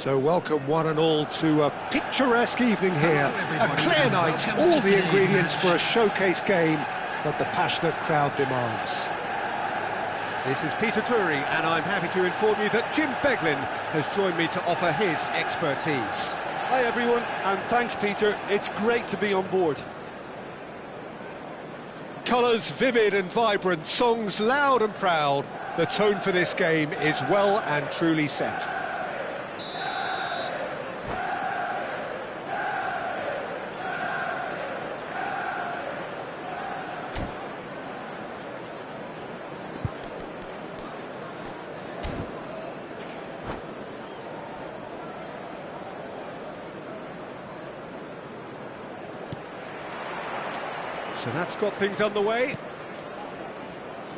So welcome one and all to a picturesque evening here, a clear night, all the ingredients for a showcase game that the passionate crowd demands. This is Peter Drury, and I'm happy to inform you that Jim Beglin has joined me to offer his expertise. Hi everyone, and thanks Peter, it's great to be on board. Colours vivid and vibrant, songs loud and proud. The tone for this game is well and truly set. So that's got things underway.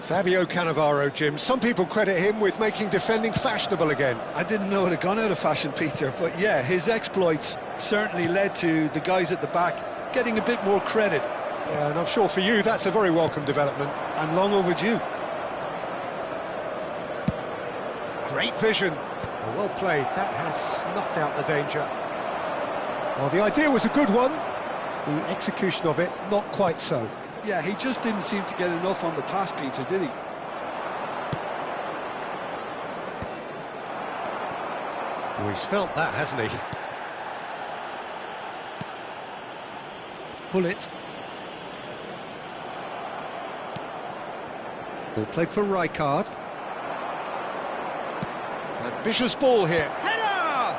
Fabio Cannavaro, Jim. Some people credit him with making defending fashionable again. I didn't know it had gone out of fashion, Peter, but yeah, his exploits certainly led to the guys at the back getting a bit more credit. Yeah, and I'm sure for you that's a very welcome development. And long overdue. Great vision. Well played. That has snuffed out the danger. Well, the idea was a good one. The execution of it, not quite so. Yeah, he just didn't seem to get enough on the pass, Peter, did he? Well, he's felt that, hasn't he? Pull it. Ball played for Rijkaard. Ambitious ball here. Header!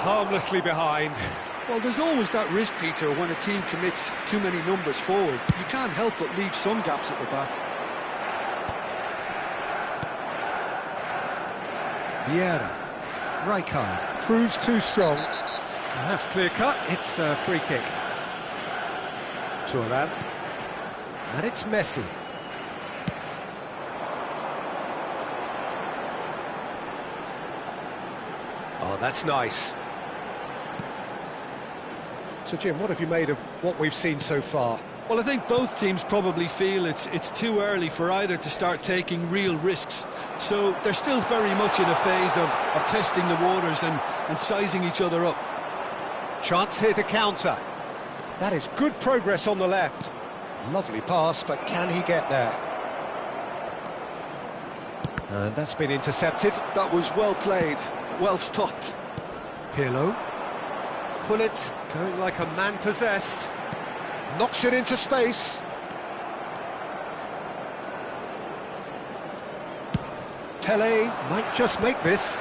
Harmlessly behind. Well, there's always that risk, Peter, when a team commits too many numbers forward. You can't help but leave some gaps at the back. Vieira. Rijkaard. Proves too strong. And that's clear cut. It's a free kick. Turan. And it's Messi. Oh, that's nice. So, Jim, what have you made of what we've seen so far? Well, I think both teams probably feel it's too early for either to start taking real risks. So they're still very much in a phase of testing the waters and sizing each other up. Chance here to counter. That is good progress on the left. Lovely pass, but can he get there? And that's been intercepted. That was well played, well stopped. Pirlo. Pull it, going like a man possessed. Knocks it into space. Pele might just make this.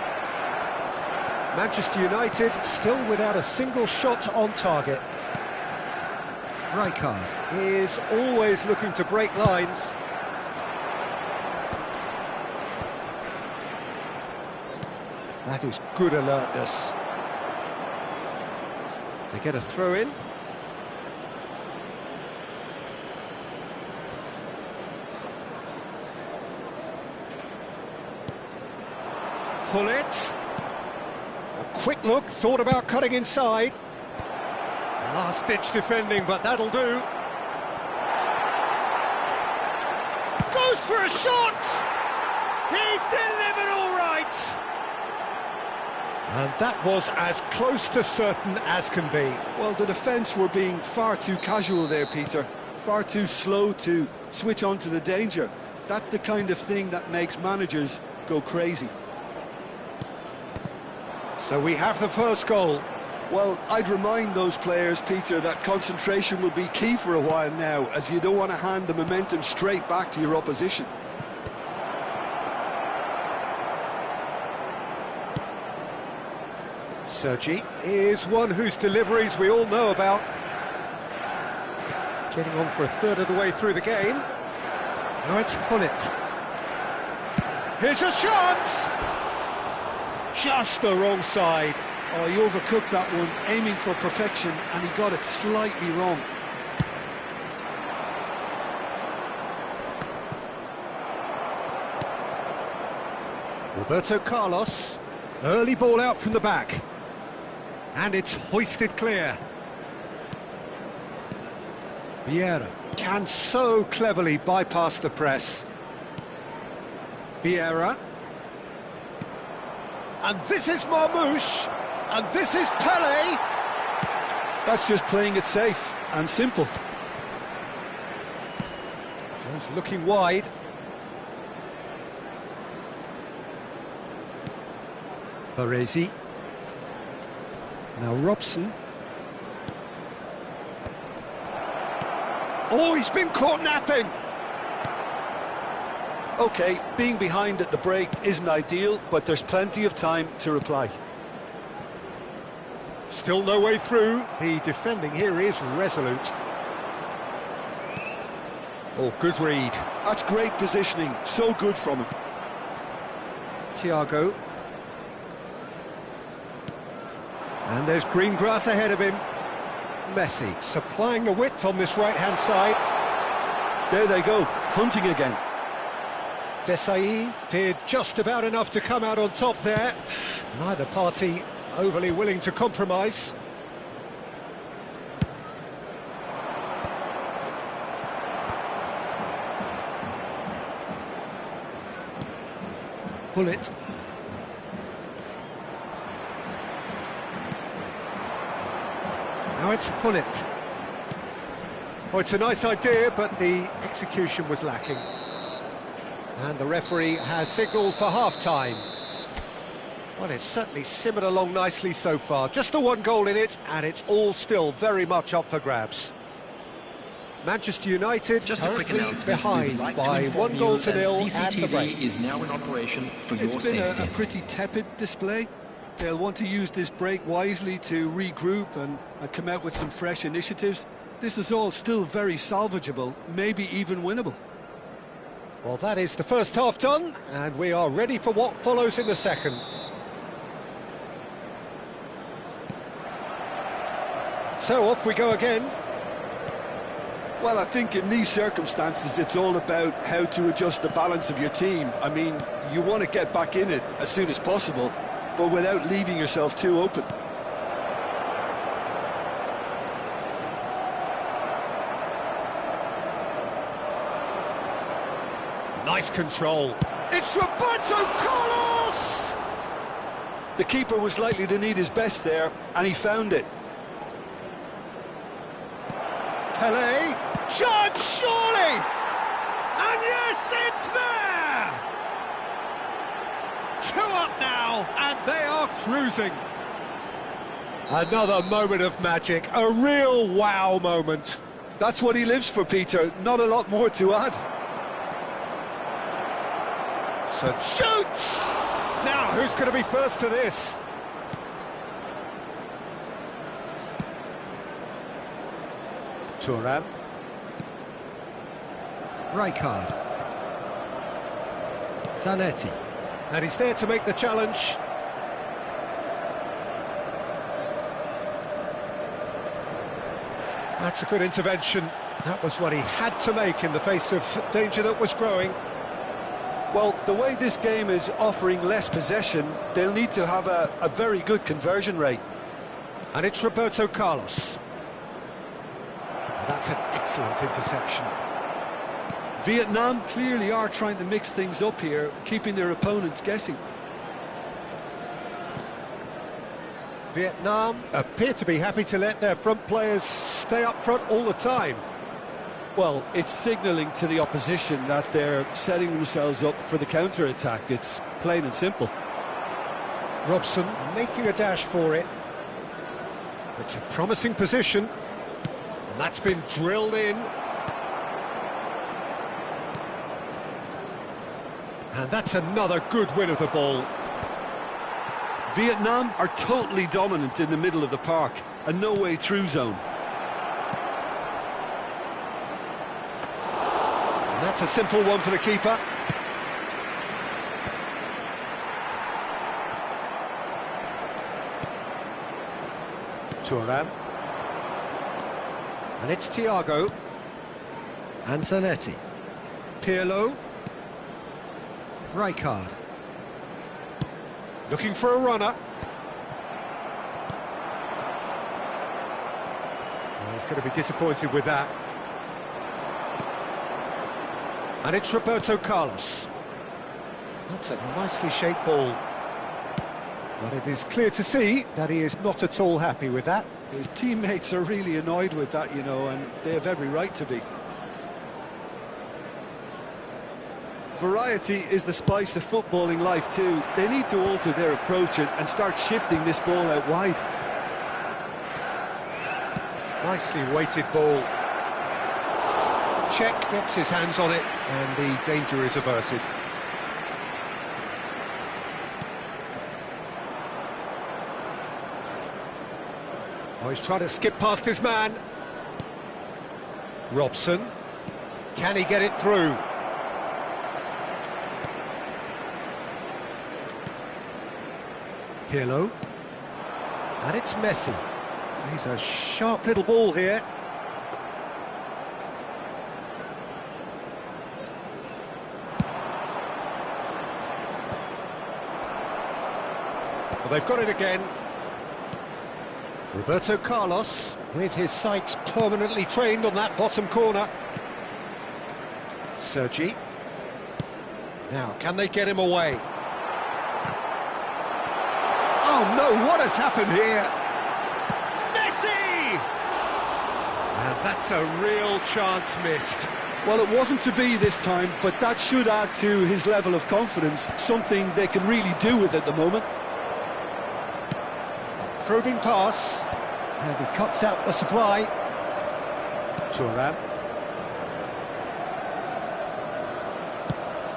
Manchester United still without a single shot on target. Rijkaard is always looking to break lines. That is good alertness. They get a throw in. Pull it. A quick look, thought about cutting inside. Last-ditch defending, but that'll do. Goes for a shot! He's delivered all right! And that was as close to certain as can be. Well, the defence were being far too casual there, Peter. Far too slow to switch on to the danger. That's the kind of thing that makes managers go crazy. So we have the first goal. Well, I'd remind those players, Peter, that concentration will be key for a while now, as you don't want to hand the momentum straight back to your opposition. Sergi is one whose deliveries we all know about. Getting on for a third of the way through the game. Now it's Hullet. Here's a chance! Just the wrong side. Oh, he overcooked that one, aiming for perfection, and he got it slightly wrong. Roberto Carlos. Early ball out from the back. And it's hoisted clear. Vieira can so cleverly bypass the press. Vieira. And this is Marmoush. And this is Pele. That's just playing it safe and simple. Jones looking wide. Baresi. Now Robson. Oh, he's been caught napping. OK, being behind at the break isn't ideal, but there's plenty of time to reply. Still no way through. The defending here is resolute. Oh, good read. That's great positioning, so good from him. Thiago. And there's green grass ahead of him. Messi supplying the width on this right-hand side. There they go, hunting again. Desai did just about enough to come out on top there. Neither party overly willing to compromise. Bullet. Now it's Hullet. Oh, it's a nice idea, but the execution was lacking. And the referee has signalled for half-time. Well, it's certainly simmered along nicely so far. Just the one goal in it, and it's all still very much up for grabs. Manchester United currently behind by 1-0 at the break. Is now in operation for It's your been safety. a pretty tepid display. They'll want to use this break wisely to regroup and come out with some fresh initiatives. This is all still very salvageable, maybe even winnable. Well, that is the first half done, and we are ready for what follows in the second. So off we go again. Well, I think in these circumstances, it's all about how to adjust the balance of your team. I mean, you want to get back in it as soon as possible, but without leaving yourself too open. Nice control. It's Roberto Carlos! The keeper was likely to need his best there, and he found it. Pele, charge surely! And yes, it's there! 2 up now, and they are cruising. Another moment of magic, a real wow moment. That's what he lives for, Peter. Not a lot more to add. So shoots! Now, who's going to be first to this? Thuram. Rijkaard. Zanetti. And he's there to make the challenge. That's a good intervention. That was what he had to make in the face of danger that was growing. Well, the way this game is offering less possession, they'll need to have a very good conversion rate. And it's Roberto Carlos. That's an excellent interception. Vietnam clearly are trying to mix things up here, keeping their opponents guessing. Vietnam appear to be happy to let their front players stay up front all the time. Well, it's signalling to the opposition that they're setting themselves up for the counter-attack. It's plain and simple. Robson making a dash for it. It's a promising position. And that's been drilled in. And that's another good win of the ball. Vietnam are totally dominant in the middle of the park, a no-way through zone. And that's a simple one for the keeper. Thuram. And it's Thiago. And Zanetti. Pirlo. Rijkaard. Looking for a runner. Well, he's going to be disappointed with that. And it's Roberto Carlos. That's a nicely shaped ball. But it is clear to see that he is not at all happy with that. His teammates are really annoyed with that, you know, and they have every right to be. Variety is the spice of footballing life too. They need to alter their approach and start shifting this ball out wide. Nicely weighted ball. Czech gets his hands on it, and the danger is averted. Oh, he's trying to skip past his man. Robson. Can he get it through? Pirlo. And it's Messi. He's a sharp little ball here. Well, they've got it again. Roberto Carlos, with his sights permanently trained on that bottom corner. Sergi. Now, can they get him away? Oh no, what has happened here? Messi! And that's a real chance missed. Well, it wasn't to be this time, but that should add to his level of confidence, something they can really do with at the moment. Probing pass. And he cuts out the supply. Thuram.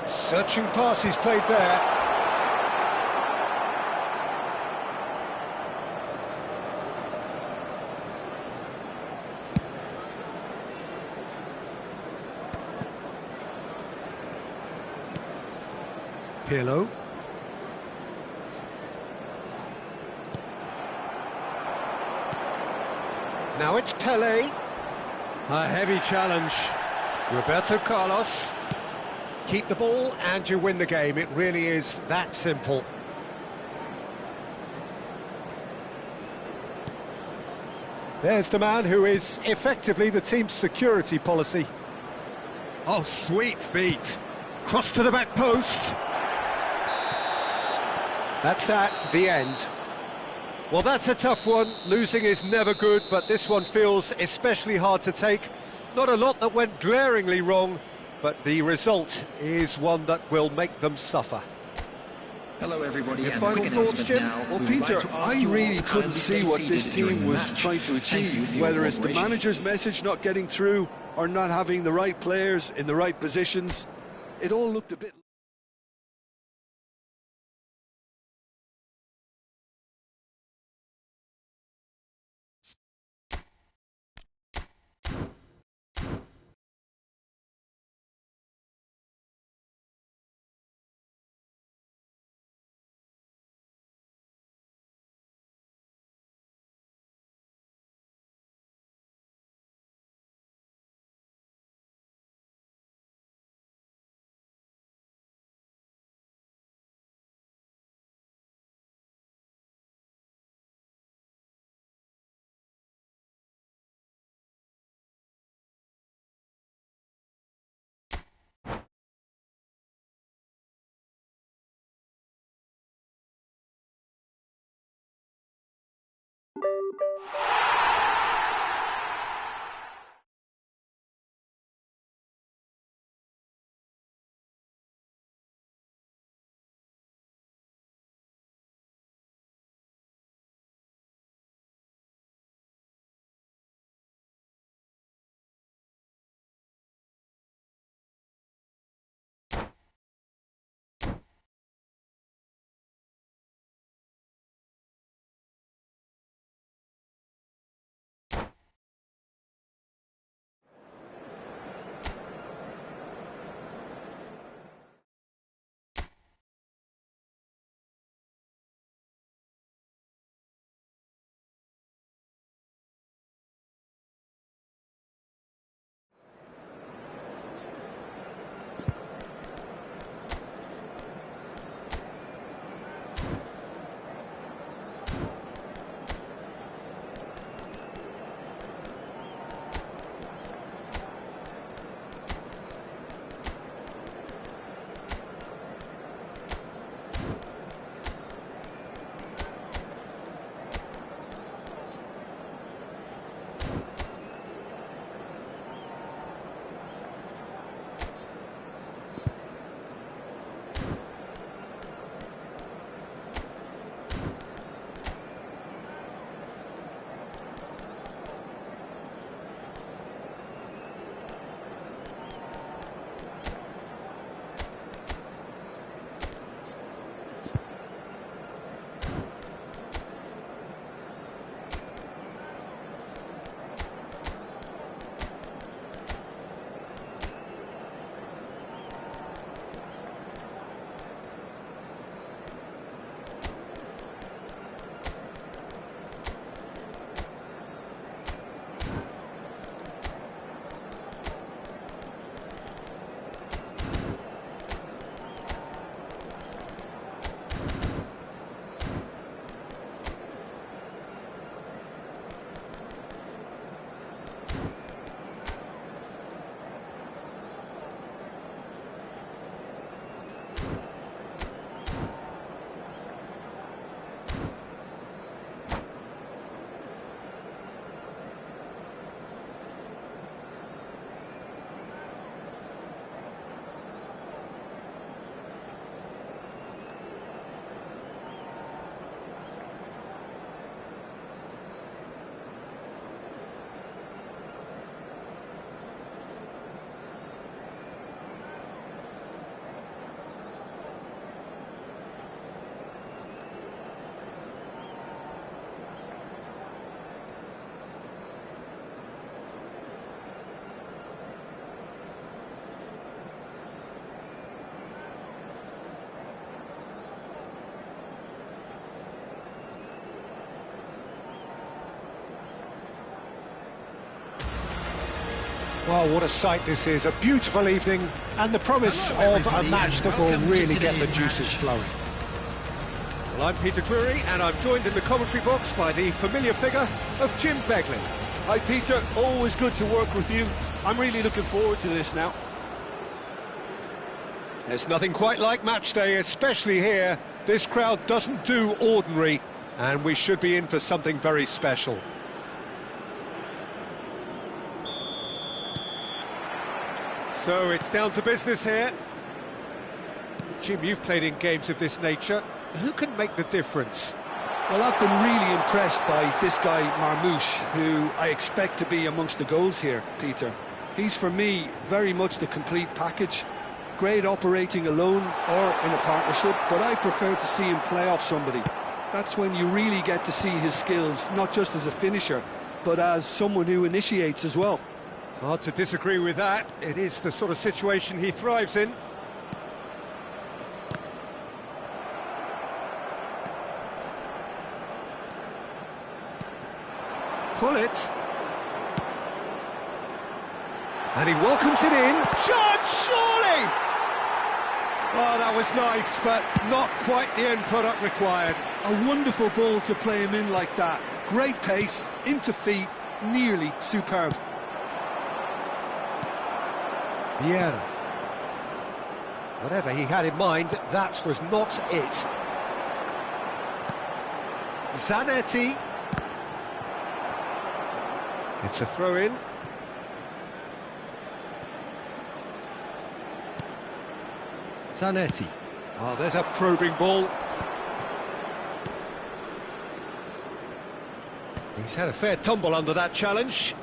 Searching pass he's played there. Pirlo. Now it's Pele. A heavy challenge. Roberto Carlos. Keep the ball and you win the game. It really is that simple. There's the man who is effectively the team's security policy. Oh, sweet feet. Cross to the back post. That's that, the end. Well, that's a tough one. Losing is never good, but this one feels especially hard to take. Not a lot that went glaringly wrong, but the result is one that will make them suffer. Hello everybody. Your final thoughts, Jim? Well, Peter, I really couldn't see what this team was trying to achieve, whether it's the manager's message not getting through or not having the right players in the right positions. It all looked a bit... Well, what a sight this is. A beautiful evening and the promise of a match that will really get the juices flowing. Well, I'm Peter Drury, and I'm joined in the commentary box by the familiar figure of Jim Beglin. Hi Peter, always good to work with you. I'm really looking forward to this now. There's nothing quite like match day, especially here. This crowd doesn't do ordinary, and we should be in for something very special. So it's down to business here. Jim, you've played in games of this nature. Who can make the difference? Well, I've been really impressed by this guy, Marmoush, who I expect to be amongst the goals here, Peter. He's, for me, very much the complete package. Great operating alone or in a partnership, but I prefer to see him play off somebody. That's when you really get to see his skills, not just as a finisher, but as someone who initiates as well. Hard to disagree with that. It is the sort of situation he thrives in. Pull it. And he welcomes it in. Shot, surely! Oh, that was nice, but not quite the end product required. A wonderful ball to play him in like that. Great pace, into feet, nearly superb. Vieira. Whatever he had in mind, that was not it. Zanetti. It's a throw-in. Zanetti. Oh, there's a probing ball. He's had a fair tumble under that challenge.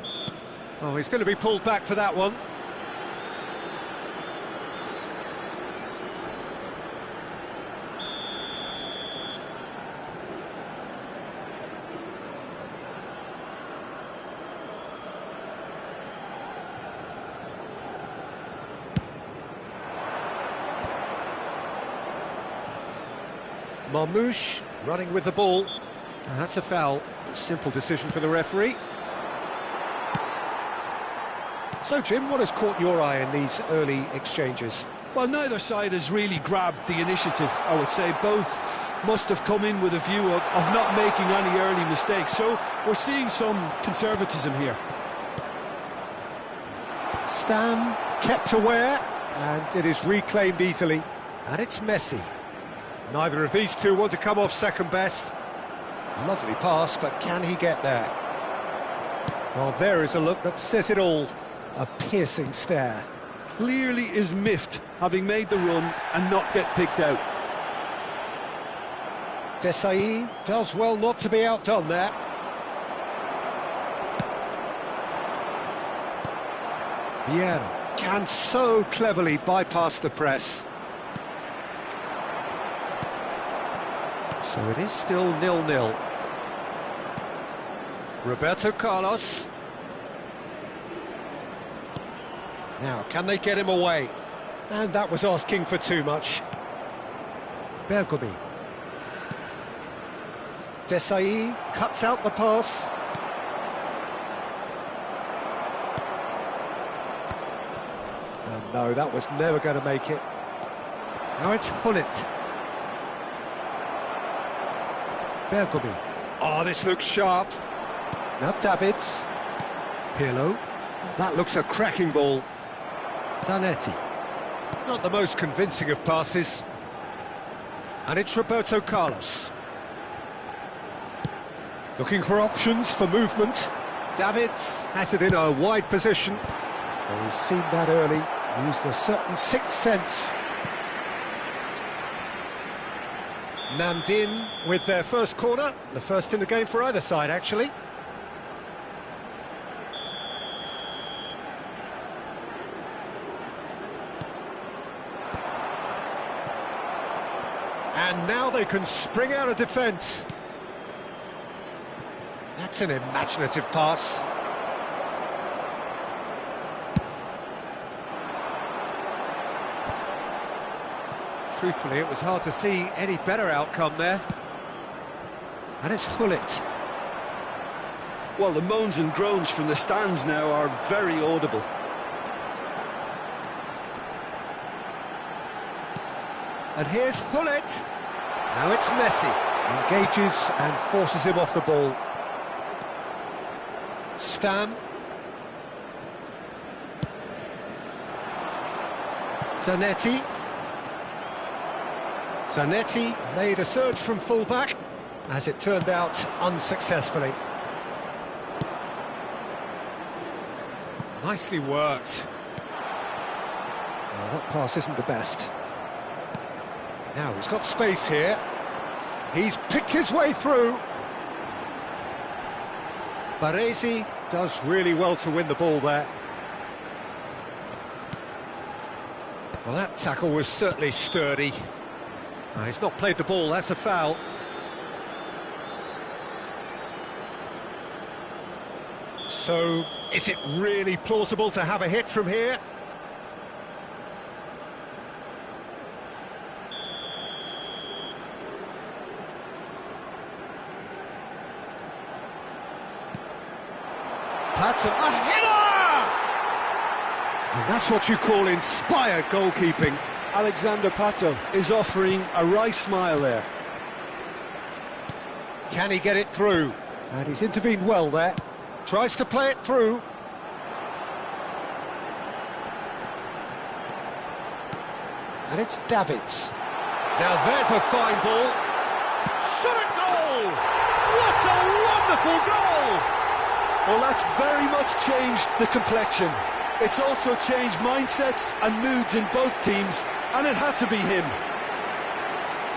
Oh, he's going to be pulled back for that one. Marmoush running with the ball. And that's a foul. A simple decision for the referee. So, Jim, what has caught your eye in these early exchanges? Well, neither side has really grabbed the initiative, I would say. Both must have come in with a view of not making any early mistakes. So we're seeing some conservatism here. Stam kept aware, and it is reclaimed easily. And it's Messi. Neither of these two want to come off second best. Lovely pass, but can he get there? Well, there is a look that says it all. A piercing stare. Clearly is miffed, having made the run and not get picked out. Desai does well not to be outdone there. Vieira can so cleverly bypass the press. So it is still 0-0. Roberto Carlos. Now, can they get him away? And that was asking for too much. Bergomi. Desai cuts out the pass. And no, that was never going to make it. Now it's Hullet. Bergomi. Oh, this looks sharp. Now Davids. Pirlo. Oh, that looks a cracking ball. Zanetti. Not the most convincing of passes. And it's Roberto Carlos. Looking for options for movement. Davids has it in a wide position. Well, he's seen that early. Used a certain sixth sense. Namdin with their first corner. The first in the game for either side, actually. And now they can spring out of defence. That's an imaginative pass. Truthfully, it was hard to see any better outcome there. And it's Hullet. Well, the moans and groans from the stands now are very audible. And here's Hullet. Now it's Messi. Engages and forces him off the ball. Stam. Zanetti. Zanetti made a surge from full-back, as it turned out unsuccessfully. Nicely worked. Well, that pass isn't the best. Now he's got space here. He's picked his way through. Baresi does really well to win the ball there. Well, that tackle was certainly sturdy. He's not played the ball, that's a foul. So, is it really plausible to have a hit from here? Pato, a header! And that's what you call inspired goalkeeping. Alexander Pato is offering a wry smile there. Can he get it through? And he's intervened well there. Tries to play it through. And it's Davids. Now there's a fine ball. Shot at goal! What a wonderful goal! Well, that's very much changed the complexion. It's also changed mindsets and moods in both teams, and it had to be him.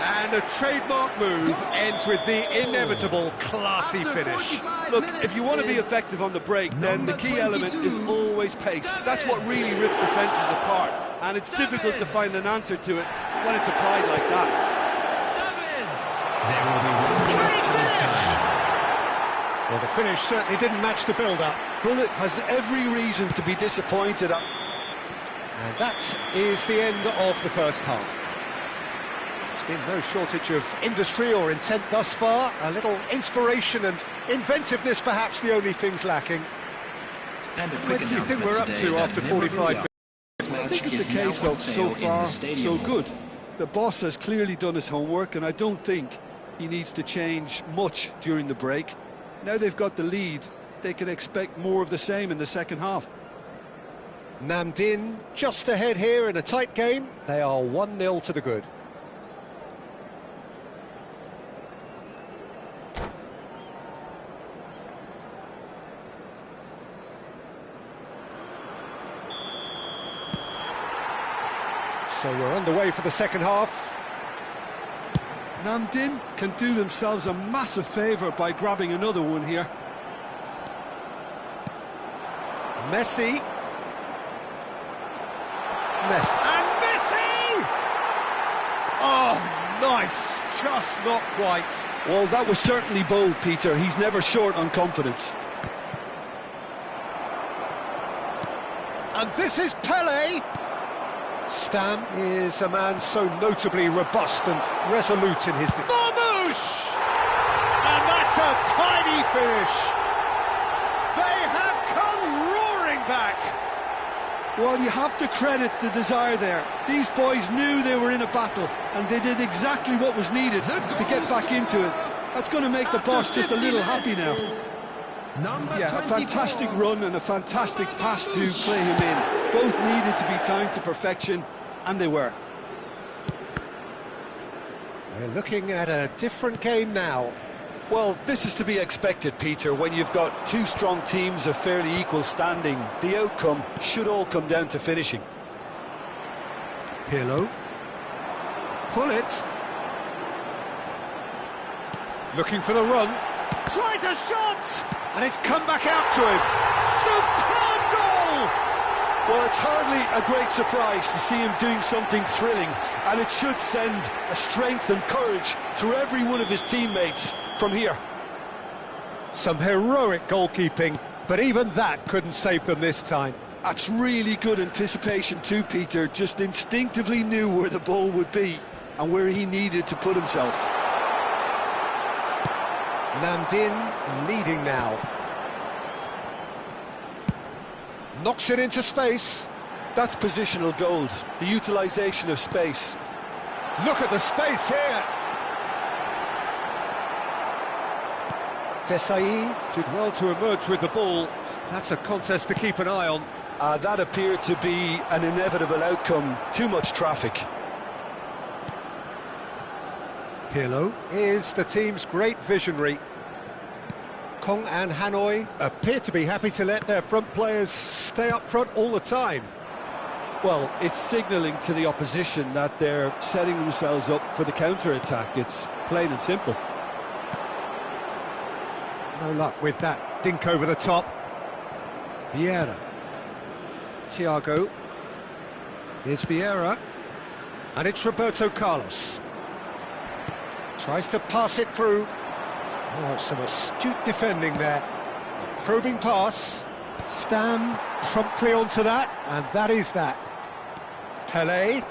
And a trademark move ends with the inevitable classy finish. Look, if you want to be effective on the break, then the key element is always pace. That's what really rips defences apart, and it's difficult to find an answer to it when it's applied like that. Can he finish? Well, the finish certainly didn't match the build-up. Hullet has every reason to be disappointed. And that is the end of the first half. There's been no shortage of industry or intent thus far. A little inspiration and inventiveness, perhaps the only things lacking. What do you think we're up to after 45 minutes? I think it's a case of so far, so good. The boss has clearly done his homework, and I don't think he needs to change much during the break. Now they've got the lead, they can expect more of the same in the second half. Namdin just ahead here in a tight game. They are 1-0 to the good. So we're underway for the second half. Namdin can do themselves a massive favour by grabbing another one here. Messi. And Messi! Oh, nice. Just not quite. Well, that was certainly bold, Peter. He's never short on confidence. And this is Pele. Stam is a man so notably robust and resolute in his... Marmouche! And that's a tiny finish. They have come roaring back. Well, you have to credit the desire there. These boys knew they were in a battle, and they did exactly what was needed to get back into it. That's going to make the boss just a little happy now. Yeah, a fantastic run and a fantastic pass to play him in. Both needed to be timed to perfection, and they were. We're looking at a different game now. Well, this is to be expected, Peter. When you've got two strong teams of fairly equal standing, the outcome should all come down to finishing. Pirlo. Hullet. Looking for the run. Tries a shot! And it's come back out to him. Superb goal! Well, it's hardly a great surprise to see him doing something thrilling, and it should send a strength and courage through every one of his teammates from here. Some heroic goalkeeping, but even that couldn't save them this time. That's really good anticipation too, Peter. Just instinctively knew where the ball would be and where he needed to put himself. Namdin leading now. Knocks it into space. That's positional gold, the utilisation of space. Look at the space here. Desai did well to emerge with the ball. That's a contest to keep an eye on. That appeared to be an inevitable outcome. Too much traffic. Pirlo is the team's great visionary. Kong and Hanoi appear to be happy to let their front players stay up front all the time. Well, it's signalling to the opposition that they're setting themselves up for the counter-attack. It's plain and simple. No luck with that dink over the top. Vieira. Thiago. Here's Vieira. And it's Roberto Carlos. Tries to pass it through. Oh, some astute defending there. A probing pass. Stam promptly onto that, and that is that. Pelé.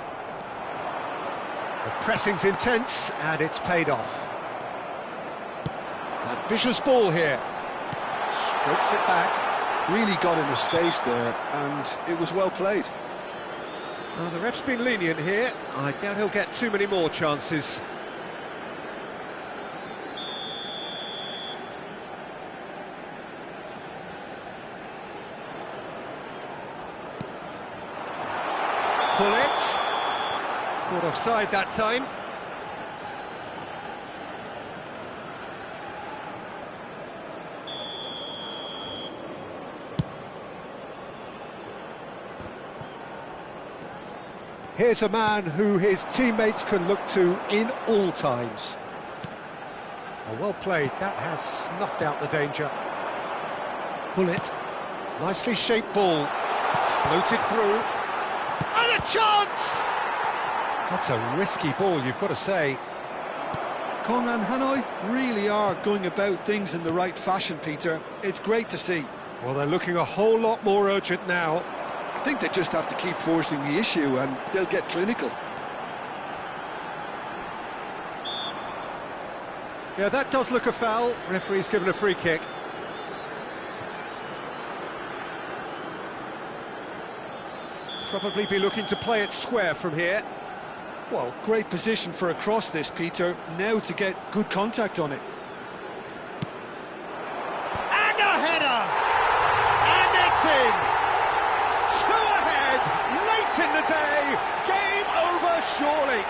The pressing's intense, and it's paid off. Ambitious ball here. Strokes it back. Really got in his face there, and it was well played. Well, the ref's been lenient here. I doubt he'll get too many more chances. Pull it. Caught offside that time. Here's a man who his teammates can look to in all times. Oh, well played. That has snuffed out the danger. Pull it. Nicely shaped ball. Floated through. And a chance! That's a risky ball, you've got to say. Kong and Hanoi really are going about things in the right fashion, Peter. It's great to see. Well, they're looking a whole lot more urgent now. I think they just have to keep forcing the issue and they'll get clinical. Yeah, that does look a foul. Referee's given a free kick. Probably be looking to play it square from here. Well, great position for a cross this, Peter. Now to get good contact on it. And a header! And it's in! Two ahead, late in the day, game over surely.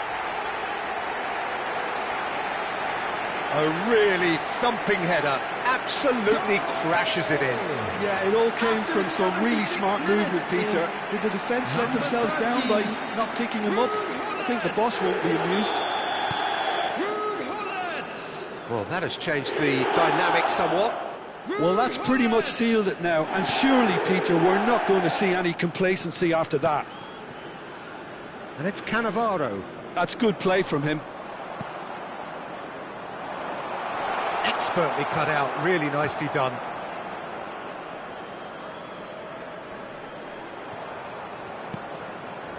A really thumping header, absolutely crashes it in. Yeah, it all came from some really smart movement, Peter. Did the defence let themselves down by not picking him up? I think the boss won't be amused. Well, that has changed the dynamic somewhat. Well, that's pretty much sealed it now, and surely, Peter, we're not going to see any complacency after that. And it's Cannavaro. That's good play from him. Expertly cut out, really nicely done.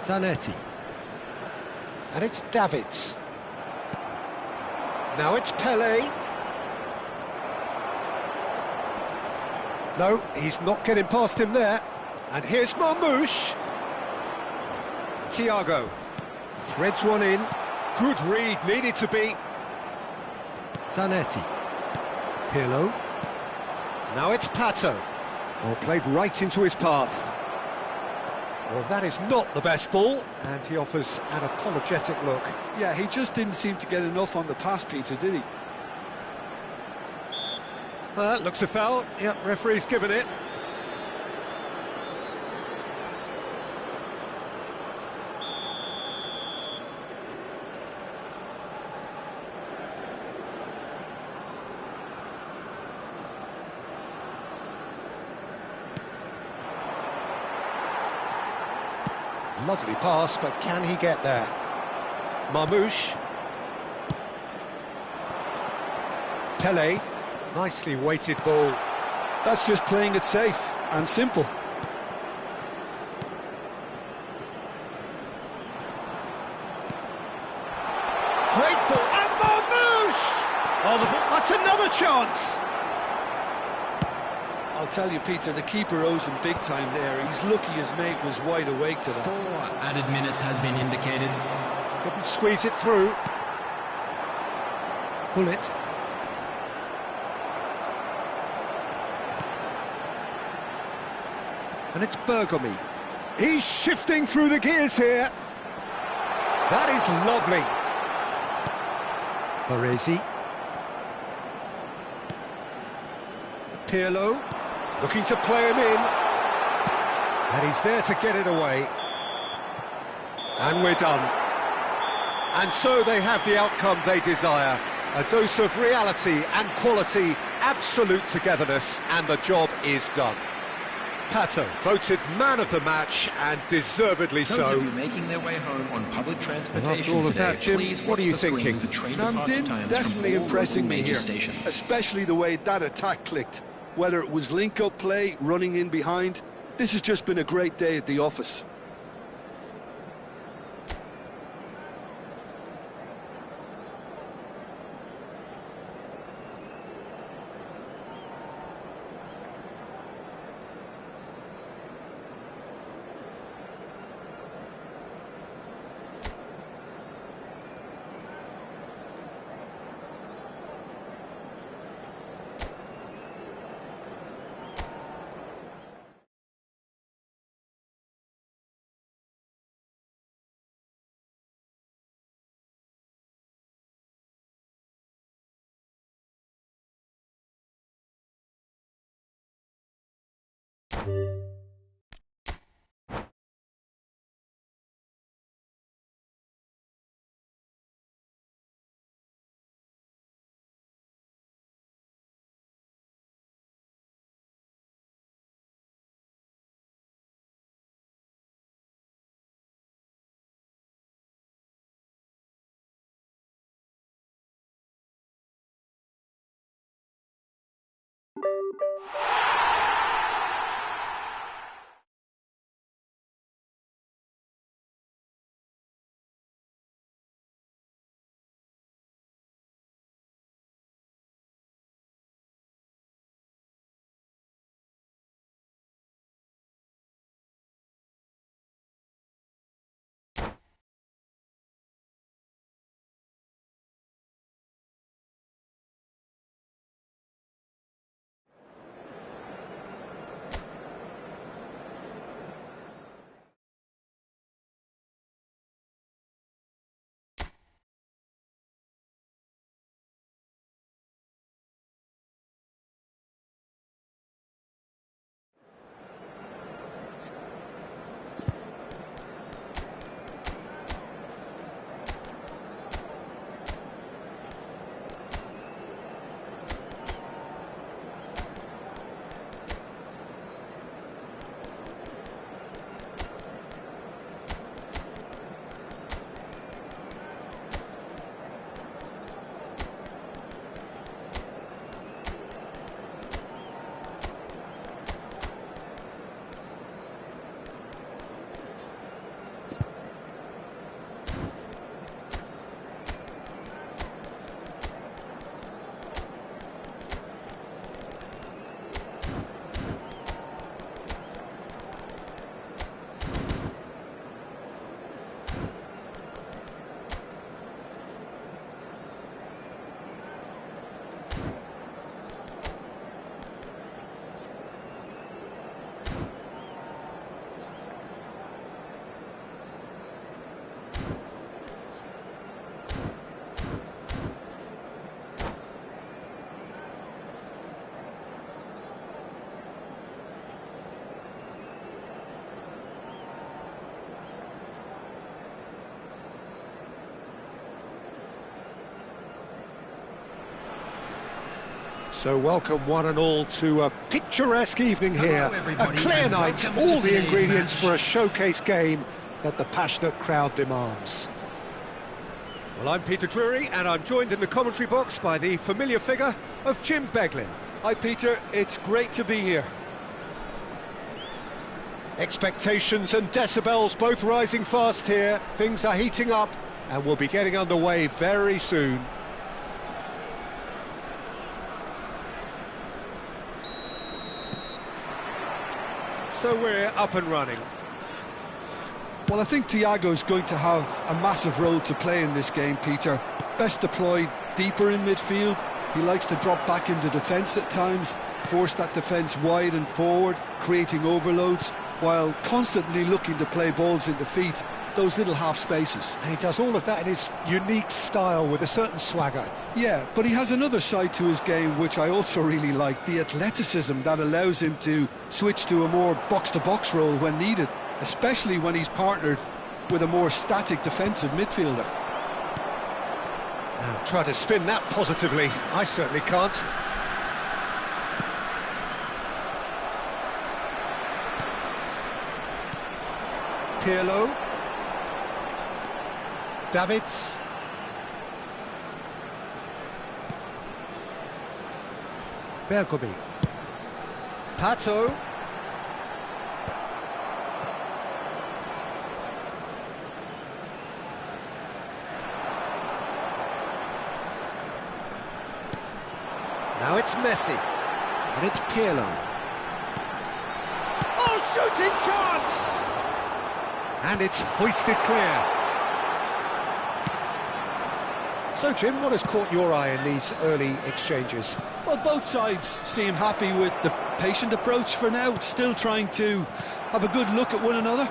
Zanetti. And it's Davids. Now it's Pelé. No, he's not getting past him there. And here's Marmouche. Thiago Threads one in. good read, needed to be. Zanetti. Pirlo. Now it's Pato. Oh, played right into his path. Well, that is not the best ball, and he offers an apologetic look. Yeah, he just didn't seem to get enough on the pass, Peter, did he? Well, that looks a foul. Yep, referee's given it. Lovely pass, but can he get there? Marmouche. Pelé. Nicely weighted ball. That's just playing it safe and simple. Great ball, and Marmouche! Oh, that's another chance! I'll tell you, Peter, the keeper owes him big time there. He's lucky his mate was wide awake to that. 4 added minutes has been indicated. Could Couldn't squeeze it through. Pull it. And it's Bergomi. He's shifting through the gears here. That is lovely. Baresi. Pirlo, looking to play him in. And he's there to get it away. And we're done. And so they have the outcome they desire. A dose of reality and quality, absolute togetherness, and the job is done. Pato voted man of the match, and deservedly Those so. of you making their way home on public transportation After all of today, that, Jim, please what are watch you the screen thinking? for train Now, departure Din, times definitely from all impressing local me major here, stations. especially the way that attack clicked. Whether it was link-up play, running in behind, this has just been a great day at the office. So welcome one and all to a picturesque evening here, Hello, a everybody, clear and night, welcome to all the today's ingredients match. for a showcase game that the passionate crowd demands. Well, I'm Peter Drury, and I'm joined in the commentary box by the familiar figure of Jim Beglin. Hi Peter, it's great to be here. Expectations and decibels both rising fast here, things are heating up, and we'll be getting underway very soon. So we're up and running. Well, I think Thiago's going to have a massive role to play in this game, Peter. Best deployed deeper in midfield. He likes to drop back into defence at times, force that defence wide and forward, creating overloads, while constantly looking to play balls into feet, those little half spaces. And he does all of that in his unique style with a certain swagger. Yeah, but he has another side to his game which I also really like, the athleticism that allows him to switch to a more box-to-box role when needed, especially when he's partnered with a more static defensive midfielder. Now, try to spin that positively. I certainly can't. Pirlo. Davids. Bergomi. Pato. Now it's Messi, and it's Pirlo. Oh, shooting chance! And it's hoisted clear. So, Jim, what has caught your eye in these early exchanges? Well, both sides seem happy with the patient approach for now, still trying to have a good look at one another.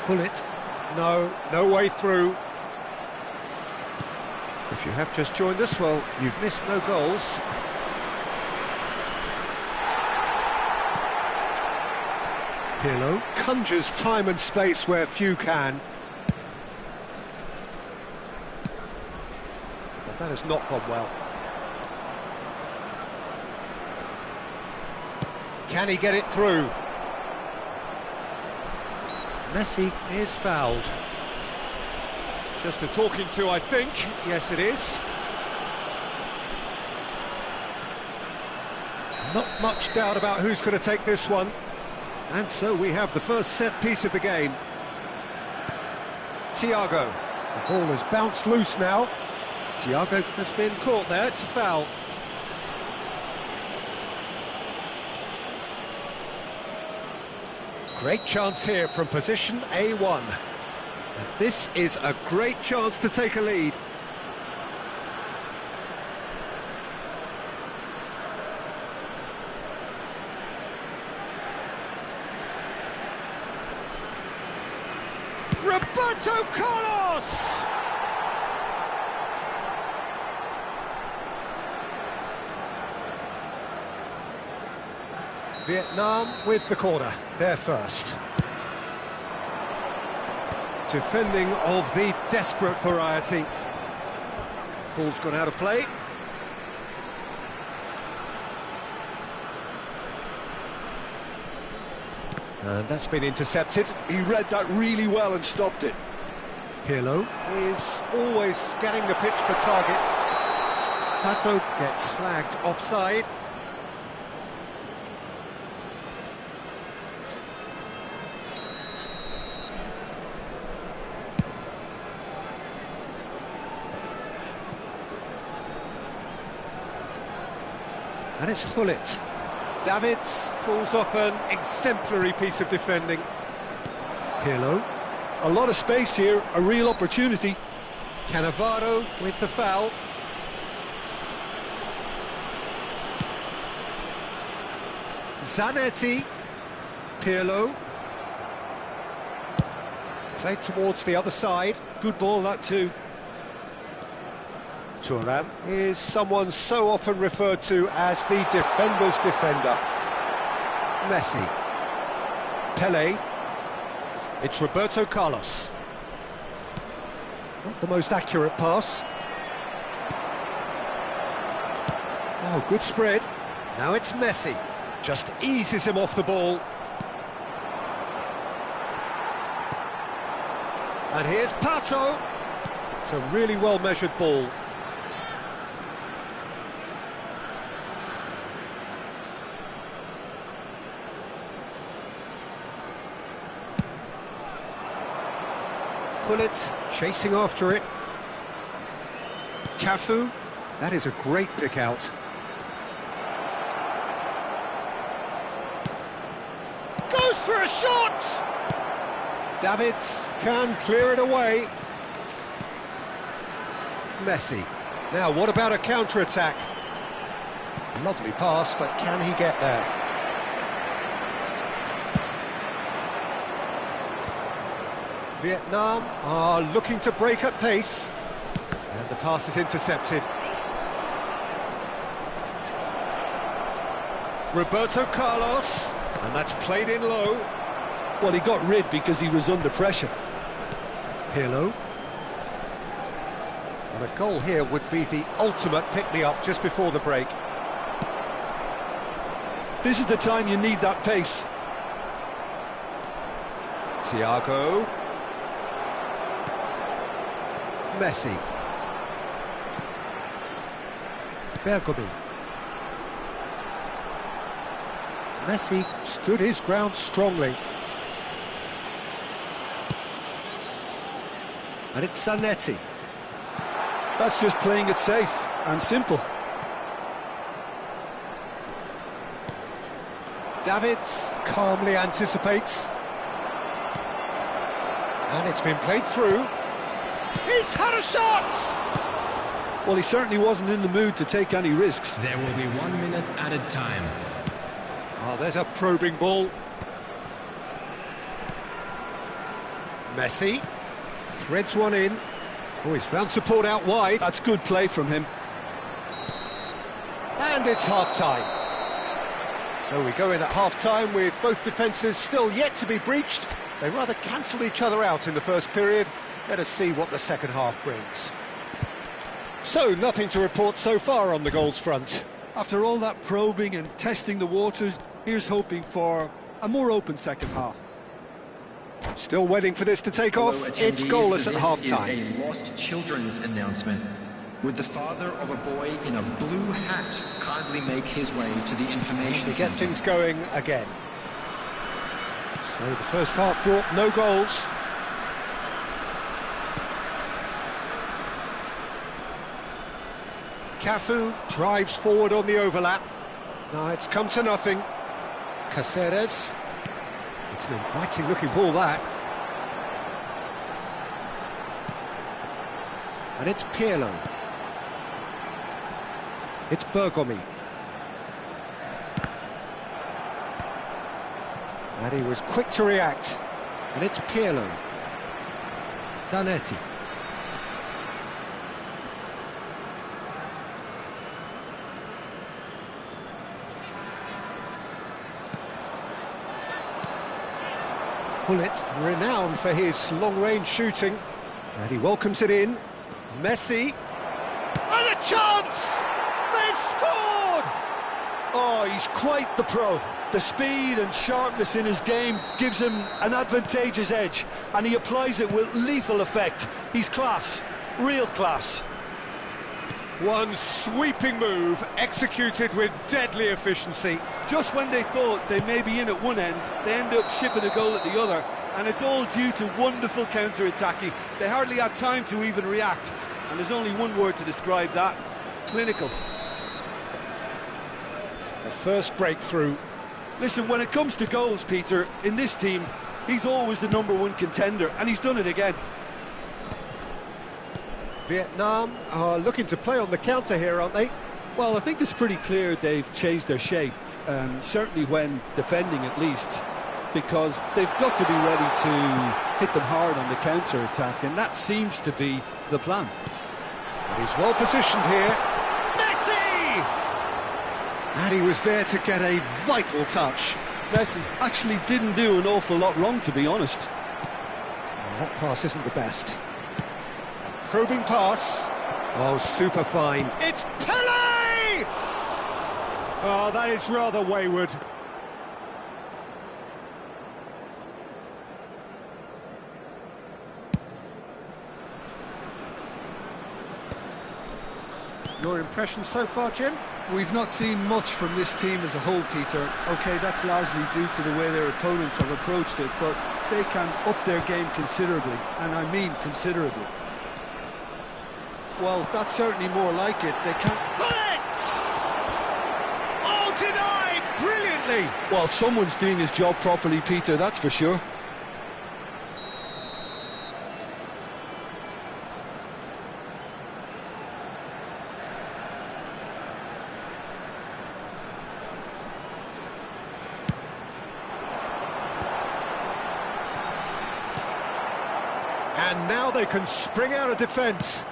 Pull it. No, no way through. If you have just joined us, well, you've missed no goals. Pirlo conjures time and space where few can. Well, that has not gone well. Can he get it through? Messi is fouled. Just a talking to, I think. Yes, it is. Not much doubt about who's going to take this one. And so we have the first set piece of the game. Thiago. The ball has bounced loose now. Thiago has been caught there. It's a foul. Great chance here from position A1. And this is a great chance to take a lead. Roberto Carlos! Vietnam with the corner, there first. Defending of the desperate variety. Ball's gone out of play. And that's been intercepted. He read that really well and stopped it. Pirlo is always scanning the pitch for targets. Pato gets flagged offside. And it's Hullet. Davids pulls off an exemplary piece of defending. Pirlo. A lot of space here, a real opportunity. Cannavaro with the foul. Zanetti. Pirlo. Played towards the other side. Good ball, that too. Thuram is someone so often referred to as the defender's defender. Messi. Pele. It's Roberto Carlos. Not the most accurate pass. Oh, good spread. Now it's Messi. Just eases him off the ball. And here's Pato. It's a really well-measured ball. Hullet chasing after it. Cafu, that is a great pick out. Goes for a shot! Davids can clear it away. Messi. Now, what about a counter-attack? Lovely pass, but can he get there? Vietnam are looking to break at pace. And the pass is intercepted. Roberto Carlos, and that's played in low. Well, he got rid because he was under pressure. Pirlo. And a goal here would be the ultimate pick-me-up just before the break. This is the time you need that pace. Thiago. Messi. Bergomi. Messi stood his ground strongly. And it's Zanetti. That's just playing it safe and simple. Davids calmly anticipates. And it's been played through. He's had a shot! Well, he certainly wasn't in the mood to take any risks. There will be 1 minute added time. Oh, there's a probing ball. Messi threads one in. Oh, he's found support out wide. That's good play from him. And it's half-time. So we go in at half-time with both defences still yet to be breached. They rather cancelled each other out in the first period. Let us see what the second half brings. So, nothing to report so far on the goals front. After all that probing and testing the waters, here's hoping for a more open second half. Still waiting for this to take off. It's goalless at half-time. This is a lost children's announcement. Would the father of a boy in a blue hat kindly make his way to the information We get centre? things going again. So the first half brought no goals. Cafu drives forward on the overlap. Now it's come to nothing. Caceres. It's an inviting looking ball, that. And it's Pirlo. It's Bergomi. And he was quick to react. And it's Pirlo. Zanetti. Bullet, renowned for his long-range shooting, and he welcomes it in. Messi, and a chance! They've scored! Oh, he's quite the pro. The speed and sharpness in his game gives him an advantageous edge, and he applies it with lethal effect. He's class, real class. One sweeping move, executed with deadly efficiency. Just when they thought they may be in at one end, they end up shipping a goal at the other, and it's all due to wonderful counter-attacking. They hardly had time to even react, and there's only one word to describe that: clinical. The first breakthrough. Listen, when it comes to goals, Peter, in this team, he's always the #1 contender, and he's done it again. Vietnam are looking to play on the counter here, aren't they? Well, I think it's pretty clear they've changed their shape, certainly when defending at least, because they've got to be ready to hit them hard on the counter-attack, and that seems to be the plan. And he's well positioned here. Messi! And he was there to get a vital touch. Messi actually didn't do an awful lot wrong, to be honest. Well, that pass isn't the best. Probing pass. Oh, super fine. It's Pele! Oh, that is rather wayward. Your impression so far, Jim? We've not seen much from this team as a whole, Peter. OK, that's largely due to the way their opponents have approached it, but they can up their game considerably, and I mean considerably. Well, that's certainly more like it. They can't... Bullet! Oh, denied brilliantly! Well, someone's doing his job properly, Peter, that's for sure. And now they can spring out of defence.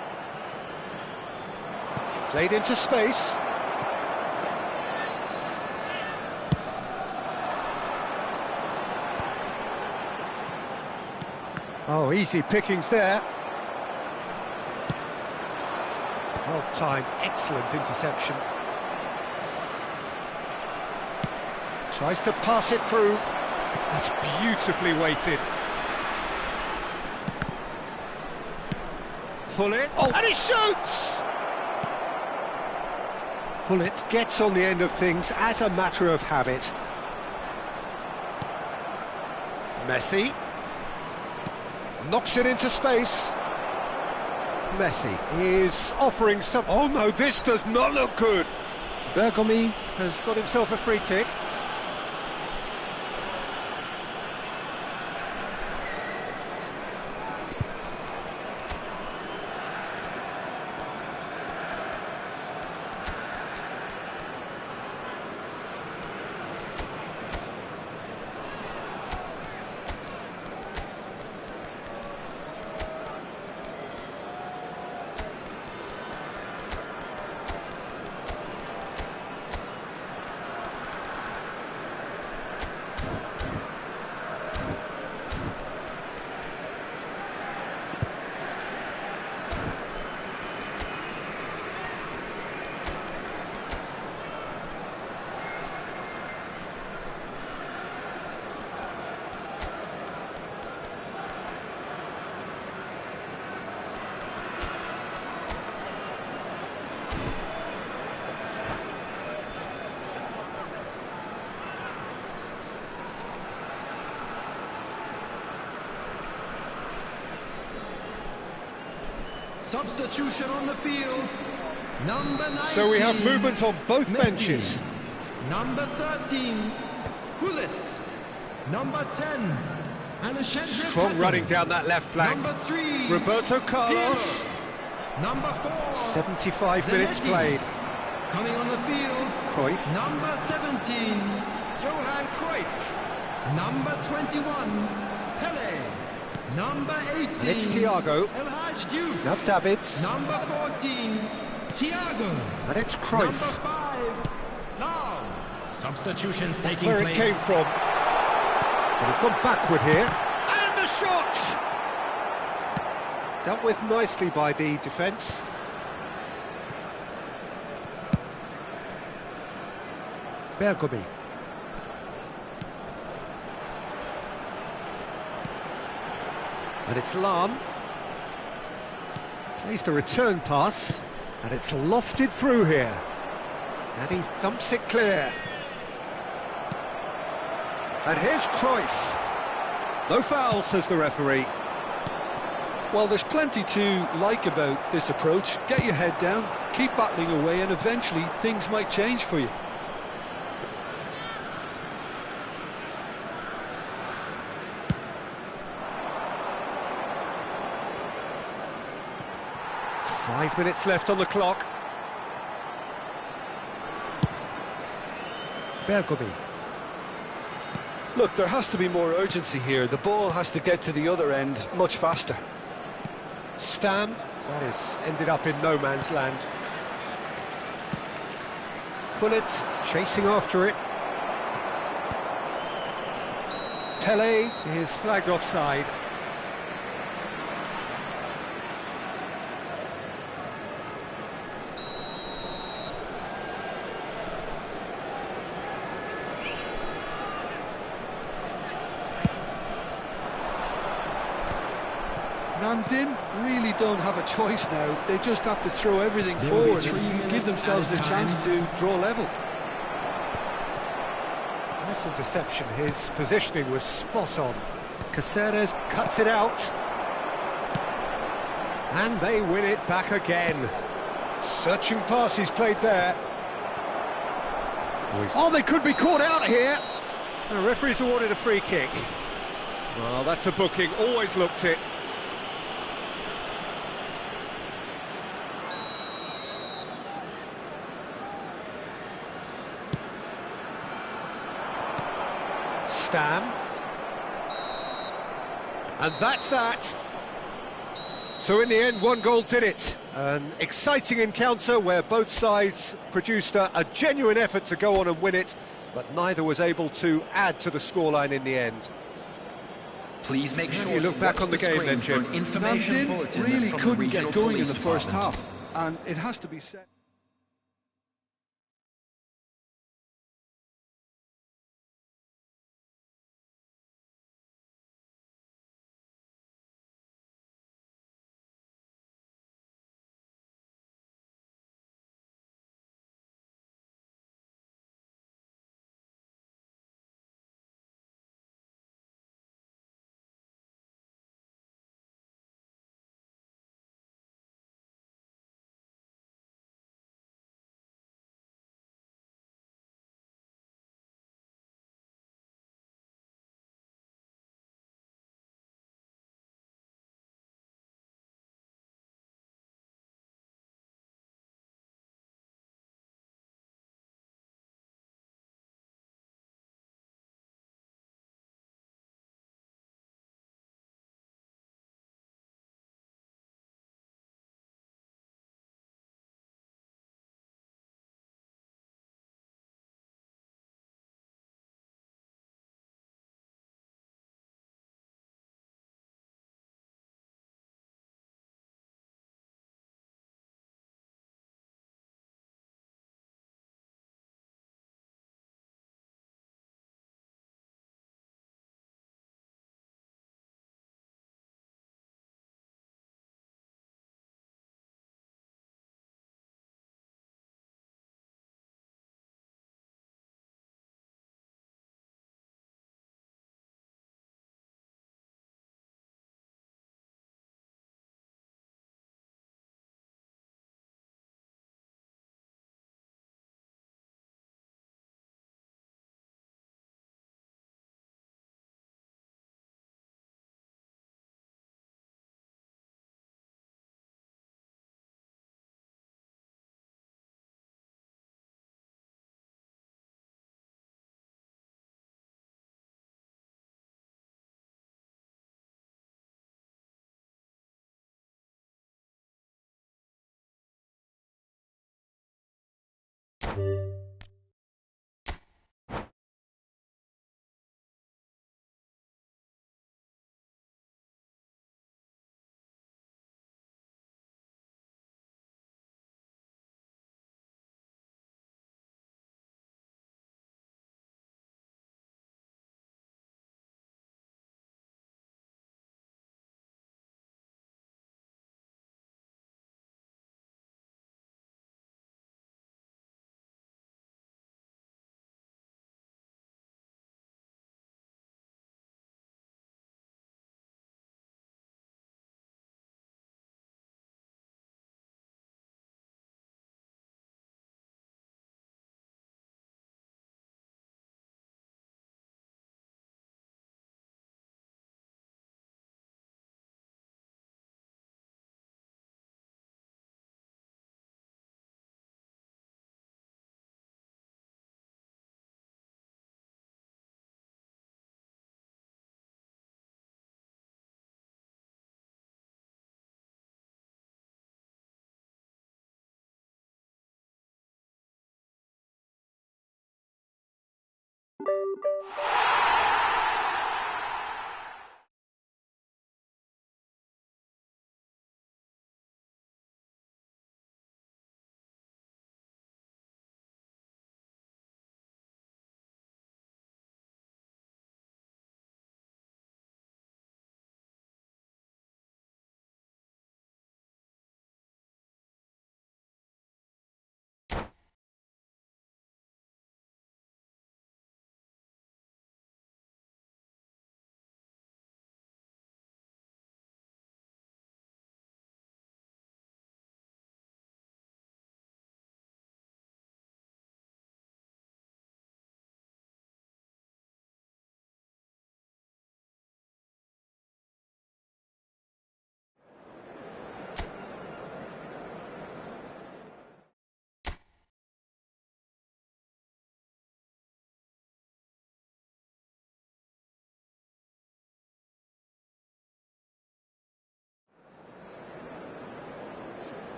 Played into space. Oh, easy pickings there. Well timed, excellent interception. Tries to pass it through. That's beautifully weighted. Hullet. Oh, and he shoots! Hullet gets on the end of things as a matter of habit. Messi. Knocks it into space. Messi is offering some... Oh no, this does not look good. Bergomi has got himself a free kick. Substitution on the field. Number 19. So we have movement on both Messi. benches. Number 13, Hullet. Number 10, Alexandre Strong Pato. running down that left flank. Number 3, Roberto Carlos. Pirlo. Number 4, 75 minutes Zanetti. played. Coming on the field, Cruyff. number 17, Johan Cruyff. Number 21, Pele. Number 18, It's Thiago. El Hadj Diouf. Now Davids. Number 14, Thiago. And it's Number Cruyff. 5, now. Substitutions taking Where place. it came from. But it's gone backward here. And the shot! Dealt with nicely by the defence. Bergomi. And it's Lam. Plays the return pass. And it's lofted through here. And he thumps it clear. And here's Cruyff. No foul, says the referee. Well, there's plenty to like about this approach. Get your head down, keep battling away, and eventually things might change for you. Five minutes left on the clock. Bergomi. Look, there has to be more urgency here. The ball has to get to the other end much faster. Stam. That has ended up in no man's land. Hullet chasing after it. Pele is flagged offside. Namdin really don't have a choice now. They just have to throw everything forward and give themselves a chance to draw level. Nice interception. His positioning was spot on. Caceres cuts it out. And they win it back again. Searching pass he's played there. Oh, they could be caught out here. The referee's awarded a free kick. Well, that's a booking. Always looked it. Stam. And that's that. So in the end, one goal did it. An exciting encounter where both sides produced a genuine effort to go on and win it, but neither was able to add to the scoreline in the end. Please make sure you look back on the game then, Jim? Namdin really couldn't get going in the first half, and it has to be said.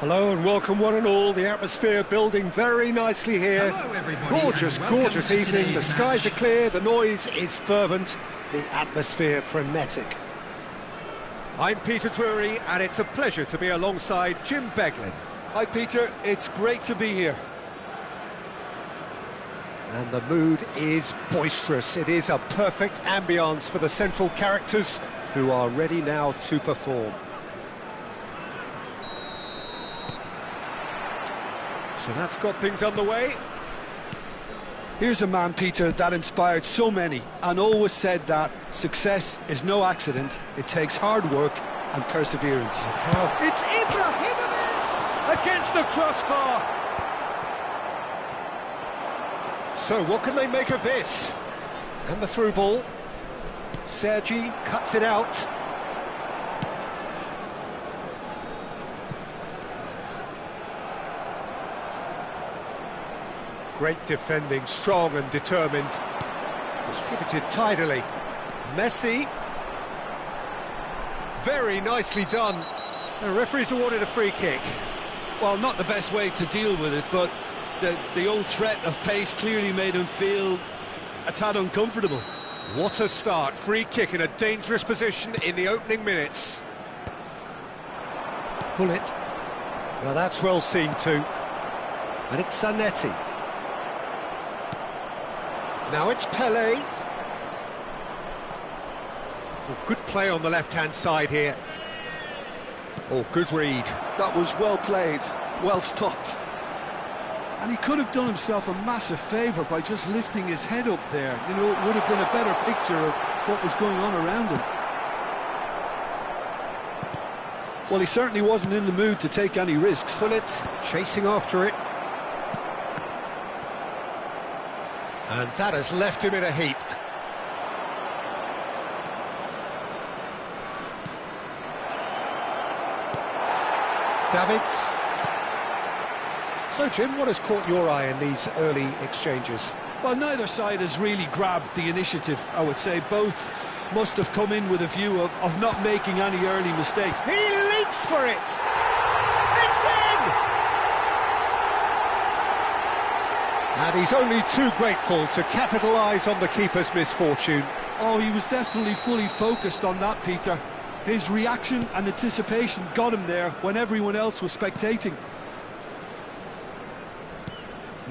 Hello and welcome one and all. The atmosphere building very nicely here. Hello, everybody, Gorgeous, and welcome gorgeous to evening. The today's skies are match. clear, the noise is fervent, the atmosphere frenetic. I'm Peter Drury and it's a pleasure to be alongside Jim Beglin. Hi, Peter. It's great to be here. And the mood is boisterous. It is a perfect ambience for the central characters who are ready now to perform. So that's got things underway. Here's a man, Peter, that inspired so many and always said that success is no accident. It takes hard work and perseverance. It's Ibrahimovic against the crossbar. So what can they make of this? And the through ball. Sergi cuts it out. Great defending, strong and determined. Distributed tidily. Messi. Very nicely done. The referee's awarded a free kick. Well, not the best way to deal with it, but the old threat of pace clearly made him feel a tad uncomfortable. What a start. Free kick in a dangerous position in the opening minutes. Pull it. Well, that's well seen too. And it's Zanetti. Now it's Pele. Oh, good play on the left-hand side here. Oh, good read. That was well played, well stopped. And he could have done himself a massive favour by just lifting his head up there. You know, it would have been a better picture of what was going on around him. Well, he certainly wasn't in the mood to take any risks. Pull it, chasing after it. And that has left him in a heap. Davids. So, Jim, what has caught your eye in these early exchanges? Well, neither side has really grabbed the initiative, I would say. Both must have come in with a view of not making any early mistakes. He leaps for it! It's in! And he's only too grateful to capitalise on the keeper's misfortune. Oh, he was definitely fully focused on that, Peter. His reaction and anticipation got him there when everyone else was spectating.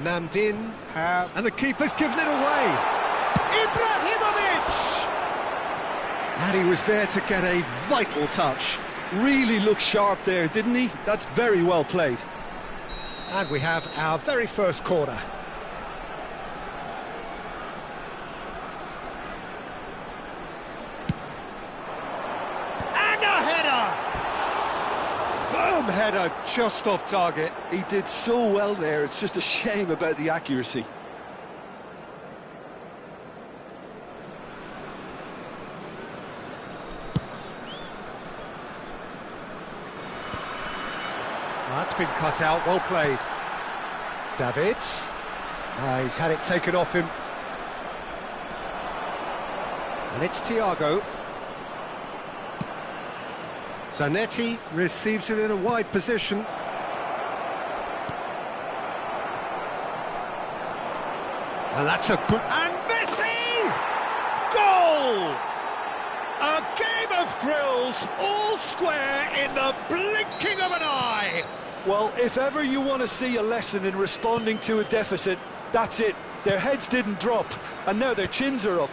Namdin. And the keeper's given it away. Ibrahimovic! And he was there to get a vital touch. Really looked sharp there, didn't he? That's very well played. And we have our very first corner. And a header! Firm header just off target. He did so well there, it's just a shame about the accuracy. That's been cut out, well played. Davids. He's had it taken off him. And it's Thiago. Zanetti receives it in a wide position. And that's a good... And Messi! Goal! A game of thrills, all square in the blinking of an eye. Well, if ever you want to see a lesson in responding to a deficit, that's it. Their heads didn't drop, and now their chins are up.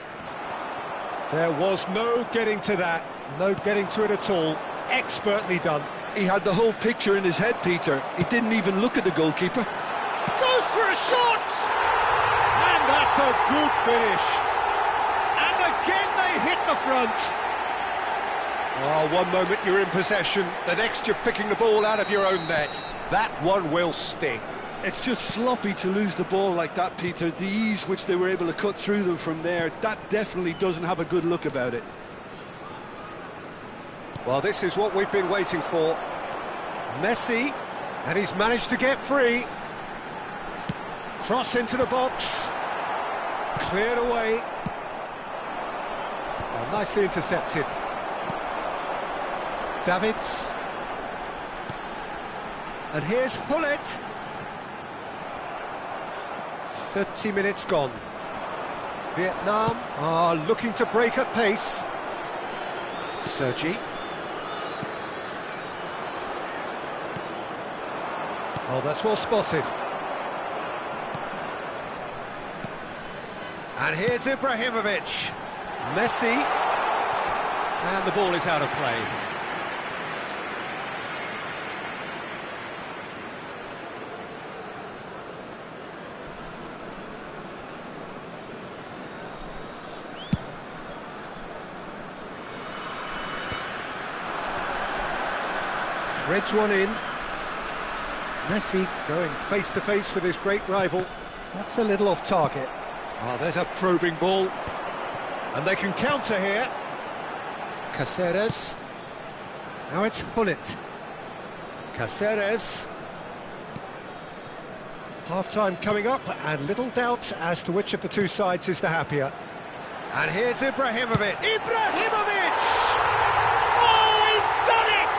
There was no getting to that, no getting to it at all. Expertly done. He had the whole picture in his head, Peter. He didn't even look at the goalkeeper. Goes for a shot! And that's a good finish. And again they hit the front. Oh, one moment you're in possession, the next you're picking the ball out of your own net. That one will sting. It's just sloppy to lose the ball like that, Peter. The ease which they were able to cut through them from there, that definitely doesn't have a good look about it. Well, this is what we've been waiting for. Messi, and he's managed to get free. Cross into the box. Cleared away. Well, nicely intercepted. Davids. And here's Hullet. 30 minutes gone. Vietnam are looking to break at pace. Sergi. Oh, that's well spotted. And here's Ibrahimovic. Messi. And the ball is out of play. Threads one in. Messi going face-to-face with his great rival. That's a little off target. Oh, there's a probing ball. And they can counter here. Caceres. Now it's Hullet. Caceres. Half-time coming up, and little doubt as to which of the two sides is the happier. And here's Ibrahimovic. Ibrahimovic! Oh, he's done it!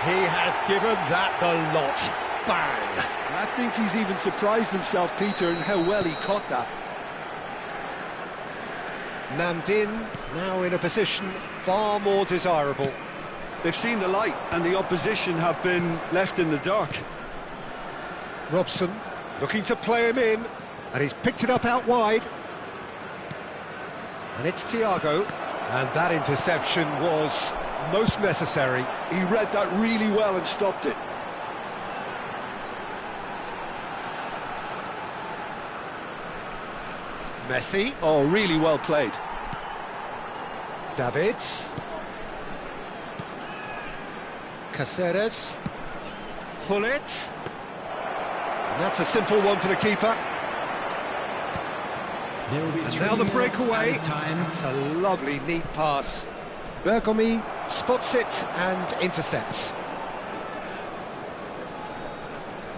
He has given that the lot. Bang! I think he's even surprised himself, Peter, in how well he caught that. Namdin now in a position far more desirable. They've seen the light, and the opposition have been left in the dark. Robson looking to play him in, and he's picked it up out wide. And it's Thiago, and that interception was most necessary. He read that really well and stopped it. Messi. Oh, really well played. Davids. Caceres. Hullet. And that's a simple one for the keeper. And now the breakaway. It's a lovely, neat pass. Bergomi spots it and intercepts.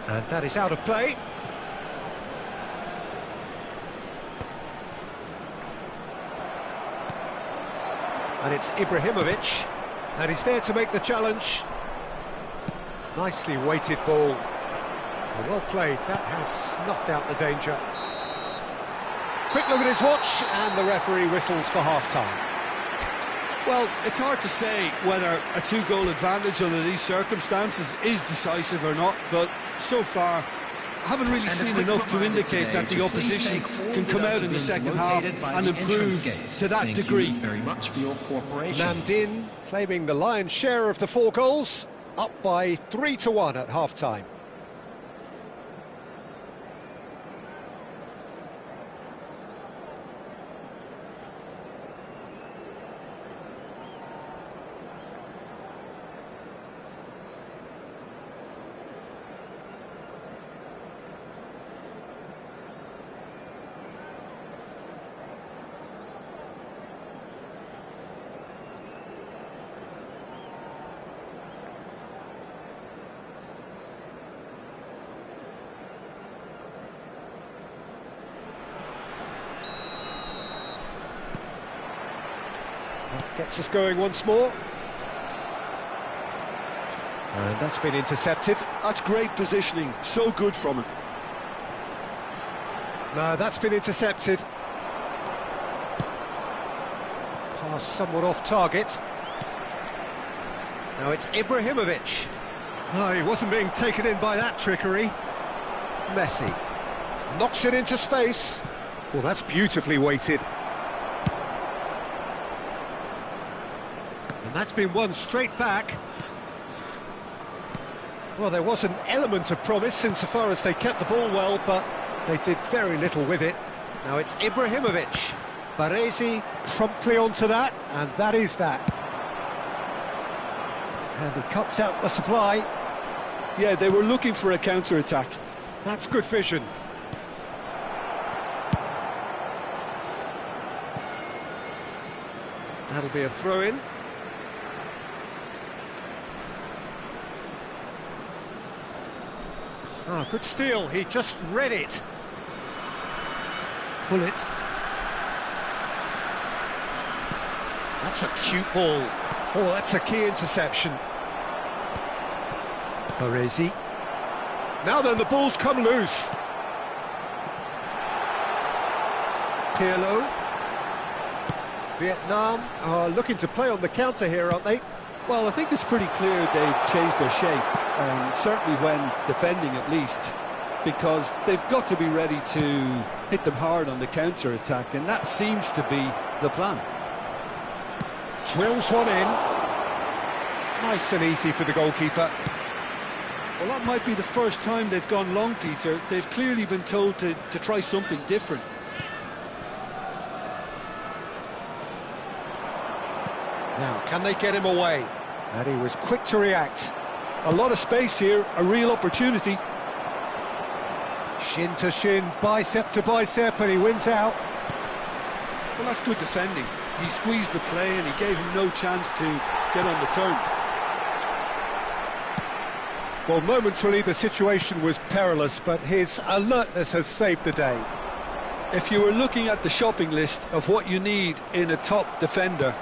And that is out of play. And it's Ibrahimovic, and he's there to make the challenge. Nicely weighted ball. Well played, that has snuffed out the danger. Quick look at his watch, and the referee whistles for half-time. Well, it's hard to say whether a two-goal advantage under these circumstances is decisive or not, but so far I haven't really seen enough to indicate that the opposition can come out in the second half and improve to that degree. Very much for your cooperation. Namdin claiming the lion's share of the 4 goals, up by 3-1 at half-time. Gets us going once more. And that's been intercepted. That's great positioning, so good from him. No, that's been intercepted. Pass somewhat off target. Now it's Ibrahimovic. No, he wasn't being taken in by that trickery. Messi knocks it into space. Well, that's beautifully weighted. And that's been won straight back. Well, there was an element of promise insofar as they kept the ball well, but they did very little with it. Now it's Ibrahimovic. Baresi promptly onto that, and that is that. And he cuts out the supply. Yeah, they were looking for a counter-attack. That's good vision. That'll be a throw-in. Ah, good steal, he just read it. Hullet. That's a cute ball. Oh, that's a key interception. Baresi. Now then, the ball's come loose. Pirlo. Vietnam are looking to play on the counter here, aren't they? Well, I think it's pretty clear they've changed their shape, certainly when defending at least, because they've got to be ready to hit them hard on the counter-attack, and that seems to be the plan. Drills one in. Nice and easy for the goalkeeper. Well, that might be the first time they've gone long, Peter. They've clearly been told to try something different. Now, can they get him away? And he was quick to react. A lot of space here, a real opportunity. Shin to shin, bicep to bicep, and he wins out. Well, that's good defending. He squeezed the play and he gave him no chance to get on the turn. Well, momentarily the situation was perilous, but his alertness has saved the day. If you were looking at the shopping list of what you need in a top defender,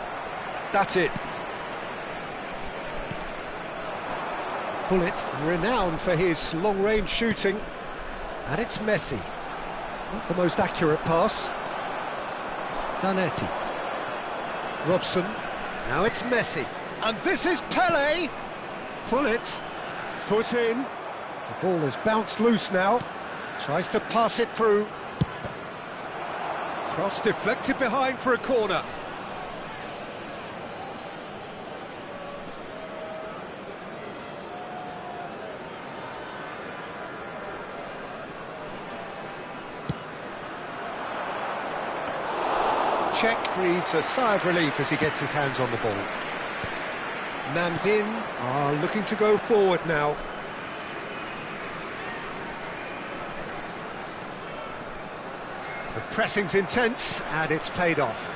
that's it. Bullet, renowned for his long-range shooting. And it's Messi. Not the most accurate pass. Zanetti. Robson. Now it's Messi. And this is Pele. Bullet. Foot in. The ball has bounced loose now. Tries to pass it through. Cross deflected behind for a corner. Czech breathes a sigh of relief as he gets his hands on the ball. Namdin are looking to go forward now. The pressing's intense and it's paid off.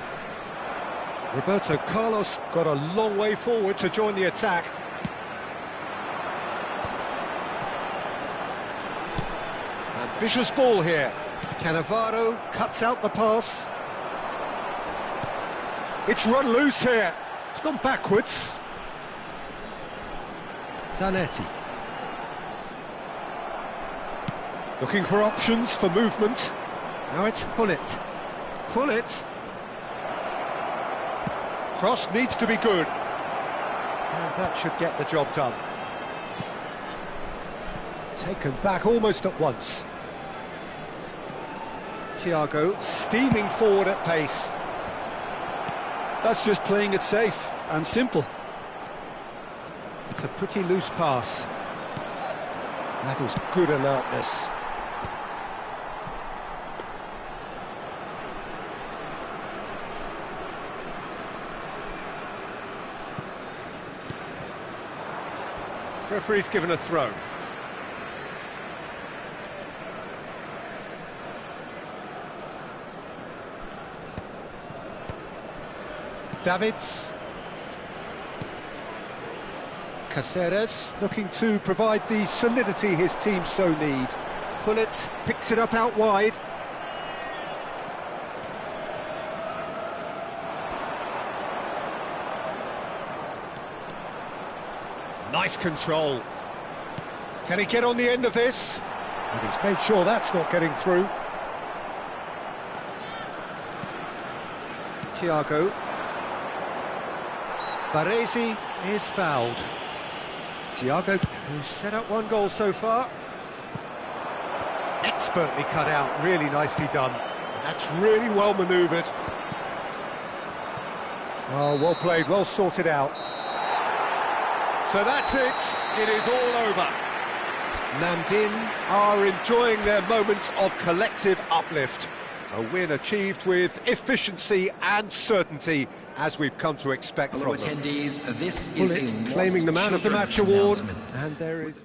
Roberto Carlos got a long way forward to join the attack. Ambitious ball here. Cannavaro cuts out the pass. It's run loose here. It's gone backwards. Zanetti. Looking for options for movement. Now it's Hullet. Hullet. Cross needs to be good. And that should get the job done. Taken back almost at once. Thiago steaming forward at pace. That's just playing it safe and simple. It's a pretty loose pass. That is good alertness. Referee's given a throw. Davids. Caceres looking to provide the solidity his team so need. Pullet picks it up out wide. Nice control. Can he get on the end of this? And he's made sure that's not getting through. Thiago. Baresi is fouled. Thiago, who's set up one goal so far. Expertly cut out, really nicely done. And that's really well manoeuvred. Oh, well played, well sorted out. So that's it. It is all over. Namdin are enjoying their moments of collective uplift. A win achieved with efficiency and certainty, as we've come to expect Hello from them. attendees, this is Bullet claiming the Man of the Match award, and there is...